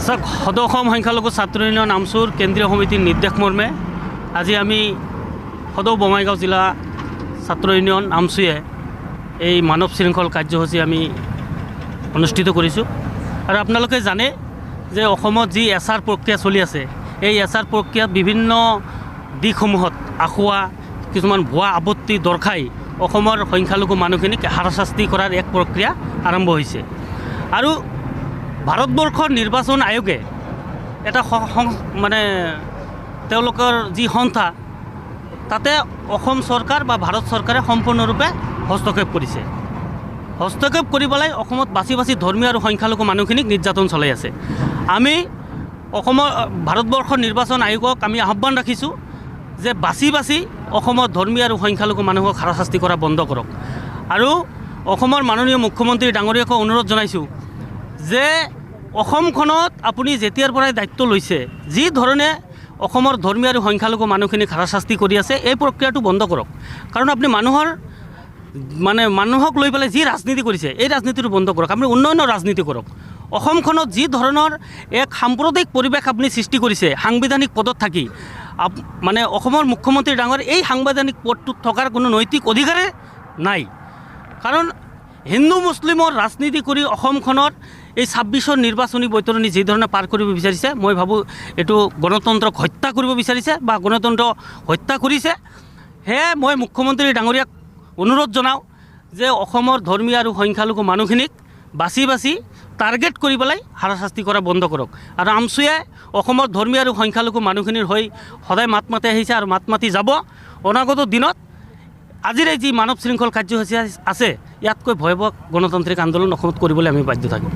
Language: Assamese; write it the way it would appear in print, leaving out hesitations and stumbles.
চাওক সদৌ অসম সংখ্যালঘু ছাত্ৰ ইউনিয়ন আমচুৰ কেন্দ্ৰীয় সমিতিৰ নিৰ্দেশ মৰ্মে আজি আমি সদৌ বঙাইগাঁও জিলা ছাত্ৰ ইউনিয়ন আমচুৱে এই মানৱ শৃংখল কাৰ্যসূচী আমি অনুষ্ঠিত কৰিছোঁ। আৰু আপোনালোকে জানে যে অসমত যি এছআৰ প্ৰক্ৰিয়া চলি আছে, এই এছআৰ প্ৰক্ৰিয়াত বিভিন্ন দিশসমূহত আখুৱা কিছুমান ভুৱা আপত্তি দৰ্শাই অসমৰ সংখ্যালঘু মানুহখিনিক হাৰাশাস্তি কৰাৰ এক প্ৰক্ৰিয়া আৰম্ভ হৈছে। আৰু ভাৰতবৰ্ষৰ নিৰ্বাচন আয়োগে এটা মানে তেওঁলোকৰ যি সংস্থা তাতে অসম চৰকাৰ বা ভাৰত চৰকাৰে সম্পূৰ্ণৰূপে হস্তক্ষেপ কৰিছে। হস্তক্ষেপ কৰি পেলাই অসমত বাছি বাছি ধৰ্মীয় আৰু সংখ্যালঘু মানুহখিনিক নিৰ্যাতন চলাই আছে। আমি অসমৰ ভাৰতবৰ্ষৰ নিৰ্বাচন আয়োগক আমি আহ্বান ৰাখিছোঁ যে বাছি বাছি অসমৰ ধৰ্মীয় আৰু সংখ্যালঘু মানুহক হাৰাশাস্তি কৰা বন্ধ কৰক। আৰু অসমৰ মাননীয় মুখ্যমন্ত্ৰী ডাঙৰীয়াকো অনুৰোধ জনাইছোঁ যে অসমখনত আপুনি যেতিয়াৰ পৰাই দায়িত্ব লৈছে, যি ধৰণে অসমৰ ধৰ্মীয় আৰু সংখ্যালঘু মানুহখিনিক হাৰাশাস্তি কৰি আছে, এই প্ৰক্ৰিয়াটো বন্ধ কৰক। কাৰণ আপুনি মানুহক লৈ পেলাই যি ৰাজনীতি কৰিছে, এই ৰাজনীতিটো বন্ধ কৰক। আপুনি উন্নয়নৰ ৰাজনীতি কৰক। অসমখনত যি ধৰণৰ এক সাম্প্ৰদায়িক পৰিৱেশ আপুনি সৃষ্টি কৰিছে সাংবিধানিক পদত থাকি, অসমৰ মুখ্যমন্ত্ৰী ডাঙৰ এই সাংবিধানিক পদটোত থকাৰ কোনো নৈতিক অধিকাৰে নাই। কাৰণ হিন্দু মুছলিমৰ ৰাজনীতি কৰি অসমখনৰ এই ২৬ৰ নিৰ্বাচনী বৈতৰণি যি ধৰণে পাৰ কৰিব বিচাৰিছে, মই ভাবোঁ এইটো গণতন্ত্ৰক হত্যা কৰিব বিচাৰিছে বা গণতন্ত্ৰ হত্যা কৰিছে। সেয়ে মই মুখ্যমন্ত্ৰী ডাঙৰীয়াক অনুৰোধ জনাওঁ যে অসমৰ ধৰ্মীয় আৰু সংখ্যালঘু মানুহখিনিক বাছি বাছি টাৰ্গেট কৰি পেলাই হাৰাশাস্তি কৰা বন্ধ কৰক। আৰু আমচুৱে অসমৰ ধৰ্মীয় আৰু সংখ্যালঘু মানুহখিনিৰ হৈ সদায় মাত মাতি আহিছে আৰু মাত মাতি যাব। অনাগত দিনত আজিৰ এই যি মানৱ শৃংখল কাৰ্যসূচী আছে, ইয়াতকৈ ভয়াৱহ গণতান্ত্ৰিক আন্দোলন অসমত কৰিবলৈ আমি বাধ্য থাকিম।